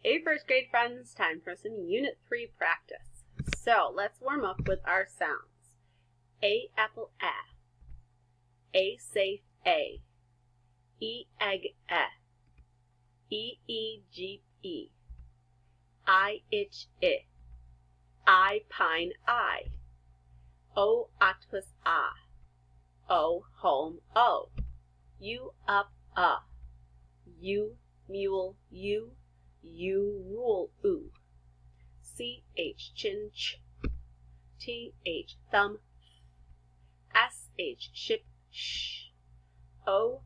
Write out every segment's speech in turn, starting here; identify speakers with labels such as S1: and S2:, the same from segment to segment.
S1: Hey first grade friends, time for some Unit 3 practice. So let's warm up with our sounds. A apple A safe A, E egg E jeep I itch I pine O octopus O home U up U mule U rule CH chin TH thumb SH ship sh O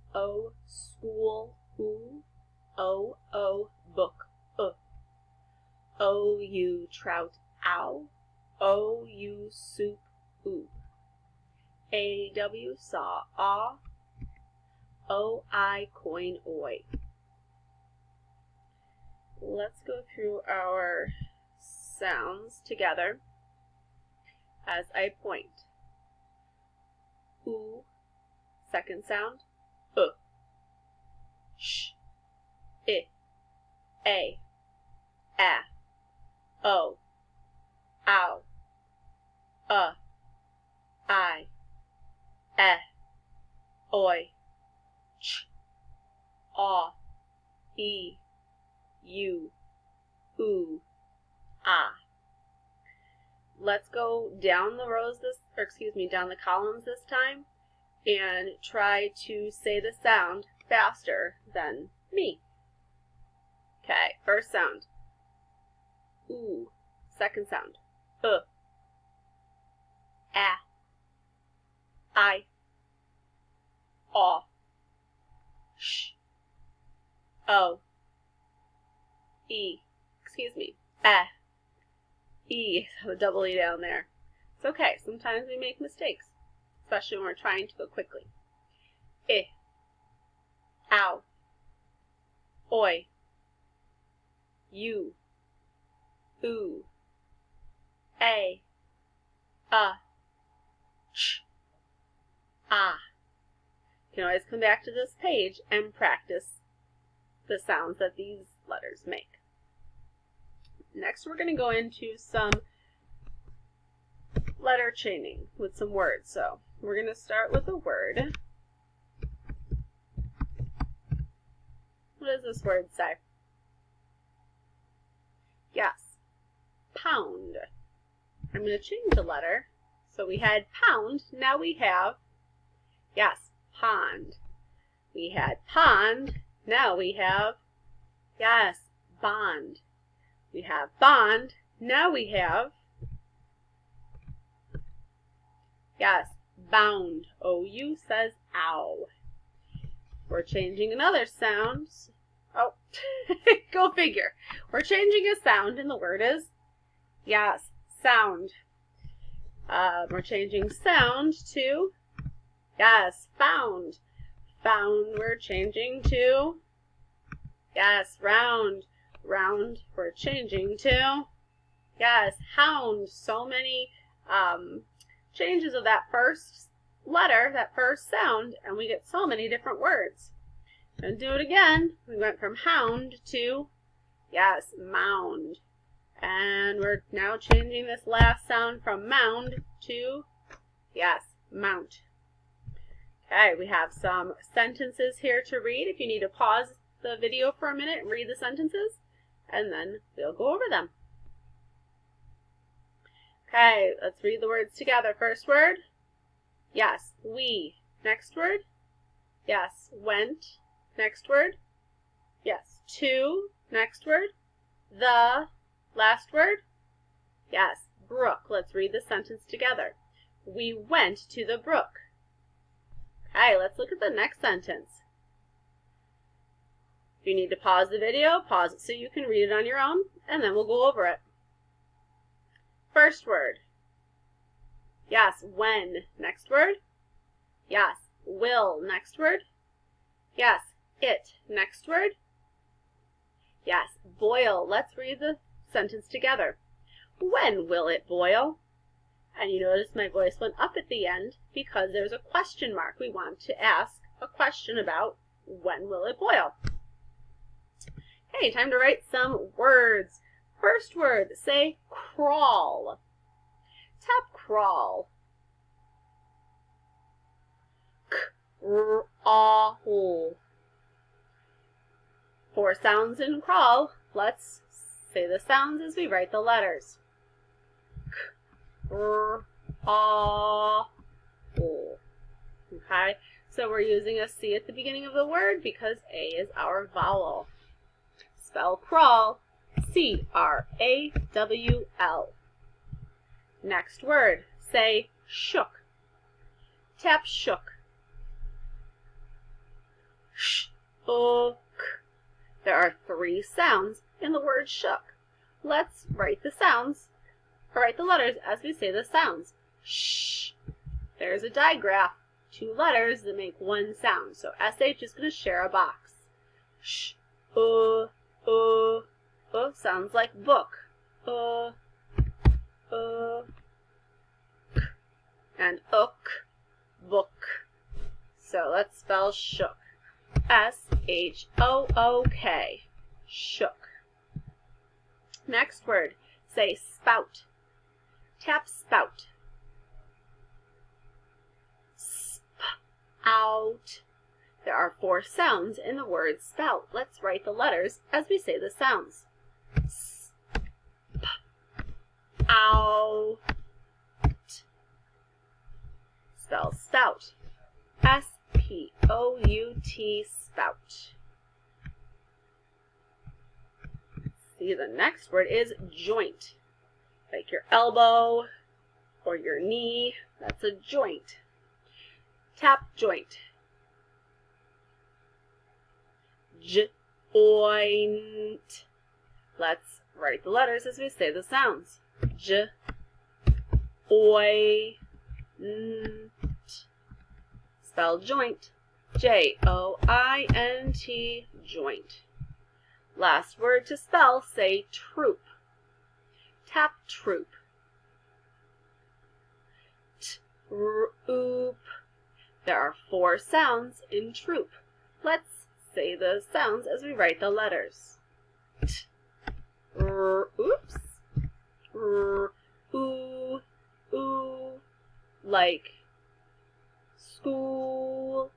S1: school O book OU trout ow OU soup AW saw OI coin oi. Let's go through our sounds together as I point. Oo, second sound, sh, I, a, o, ow, I, oi, ch, aw, e, U, ah. Let's go down the rows down the columns this time and try to say the sound faster than me. Okay, first sound. Ooh. Second sound. I, aw, sh, o, E, E, so double E down there. It's okay, sometimes we make mistakes, especially when we're trying to go quickly. I, ow, oi, U, A, ch, ah. You can always come back to this page and practice the sounds that these letters make. Next, we're going to go into some letter chaining with some words. So we're going to start with a word. What does this word say? Yes, pound. I'm going to change the letter. So we had pound, now we have, yes, pond. We had pond, now we have, yes, bond. We have bond, now we have, yes, bound. OU says ow. We're changing another sound. Oh, go figure. We're changing a sound and the word is, yes, sound. We're changing sound to, yes, found. Found we're changing to, yes, round. Round we're changing to, yes, hound. So many changes of that first letter, that first sound, and we get so many different words. And do it again. We went from hound to, yes, mound. And we're now changing this last sound from mound to, yes, mount. Okay, we have some sentences here to read. If you need to pause the video for a minute and read the sentences, and then we'll go over them. Okay, let's read the words together. First word, yes, we. Next word, yes, went. Next word, yes, to. Next word, the. Last word, yes, brook. Let's read the sentence together. We went to the brook. Okay, let's look at the next sentence. If you need to pause the video, pause it so you can read it on your own, and then we'll go over it. First word, yes, when. Next word, yes, will. Next word, yes, it. Next word, yes, boil. Let's read the sentence together. When will it boil? And you notice my voice went up at the end because there's a question mark. We want to ask a question about when will it boil. Hey, time to write some words. First word, say crawl. Tap crawl. Crawl. 4 sounds in crawl. Let's say the sounds as we write the letters. Crawl. Okay, so we're using a C at the beginning of the word because A is our vowel. Spell crawl, C-R-A-W-L. Next word, say shook. Tap shook. Shook. There are 3 sounds in the word shook. Let's write the sounds, or write the letters as we say the sounds. Shh. There's a digraph. 2 letters that make 1 sound. So SH is going to share a box. Sh, sounds like book. And book. So let's spell shook. S-H-O-O-K. Shook. Next word, say spout. Tap spout. Out. There are 4 sounds in the word spout. Let's write the letters as we say the sounds. Out. Spell stout. S-P-O-U-T, spout. See, the next word is joint. Like your elbow or your knee. That's a joint. Tap joint. Joint. Let's write the letters as we say the sounds. J, oy, n, t. Spell joint. J-O-I-N-T, joint. Last word to spell, say troop. Tap troop. Troop. There are 4 sounds in troop. Let's say the sounds as we write the letters. T, r, oops, r, oo, oo, like school,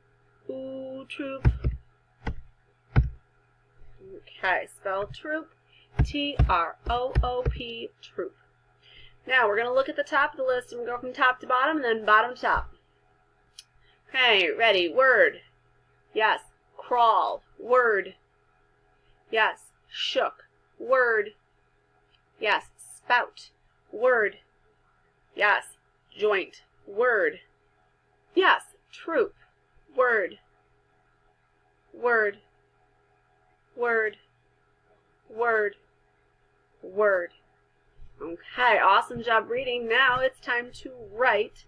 S1: ooh, troop. Okay, spell troop, T-R-O-O-P, troop. Now we're going to look at the top of the list and go from top to bottom and then bottom to top. Okay, ready, word. Yes, crawl, word. Yes, shook, word. Yes, spout, word. Yes, joint, word. Yes, troop, word. Word. Word. Word. Word. Okay, awesome job reading. Now it's time to write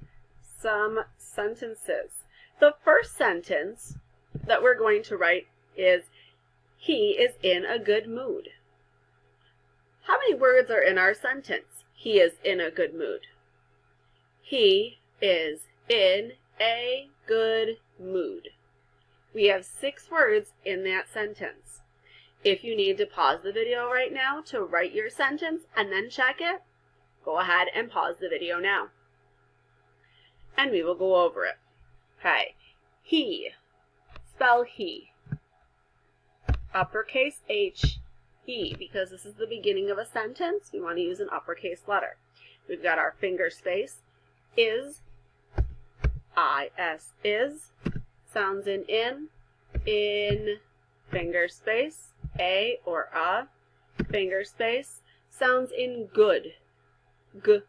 S1: some sentences. The first sentence that we're going to write is, he is in a good mood. How many words are in our sentence? He is in a good mood. He is in a good mood. We have 6 words in that sentence. If you need to pause the video right now to write your sentence and then check it, go ahead and pause the video now. And we will go over it. Okay, he, spell he. Uppercase H-E, because this is the beginning of a sentence, we want to use an uppercase letter. We've got our finger space, is, I-S, is, sounds in, finger space, a or a, finger space, sounds in good, good,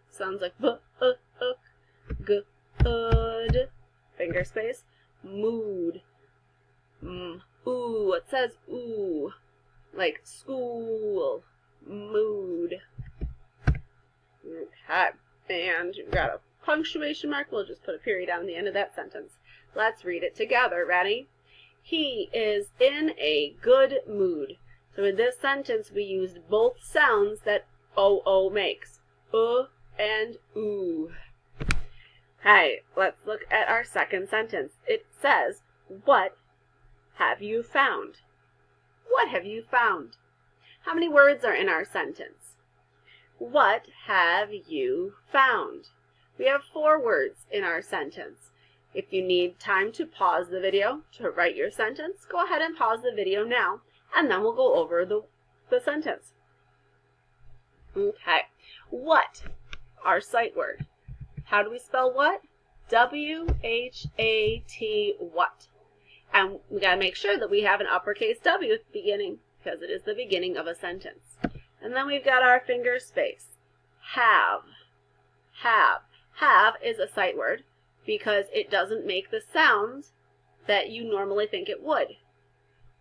S1: sounds like good, finger space, mood, ooh, it says ooh, like school, mood. Okay, and you've got a punctuation mark, we'll just put a period on the end of that sentence. Let's read it together, ready? He is in a good mood. So in this sentence, we used both sounds that O-O makes, and ooh. Okay, let's look at our second sentence. It says, what have you found? What have you found? How many words are in our sentence? What have you found? We have 4 words in our sentence. If you need time to pause the video to write your sentence, go ahead and pause the video now, and then we'll go over the sentence. Okay, what? Our sight word. How do we spell what? W-H-A-T, what? And we got to make sure that we have an uppercase W at the beginning because it is the beginning of a sentence. And then we've got our finger space. Have. Have. Have is a sight word because it doesn't make the sounds that you normally think it would.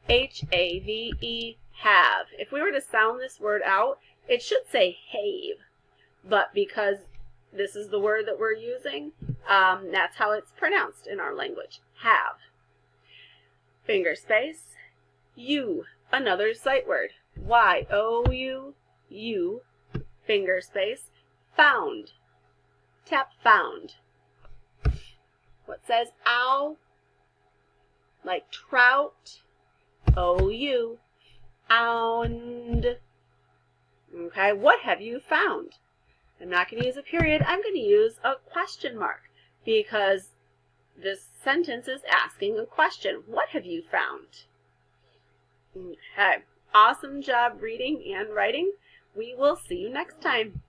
S1: H-A-V-E, have. If we were to sound this word out, it should say have. But because this is the word that we're using, that's how it's pronounced in our language. Have. Finger space. You, another sight word. Y-O-U, you. Finger space. Found. Tap found. What says ow? Like trout. O-U. Ound. Okay, what have you found? I'm not going to use a period. I'm going to use a question mark because this sentence is asking a question. What have you found? Okay, awesome job reading and writing. We will see you next time.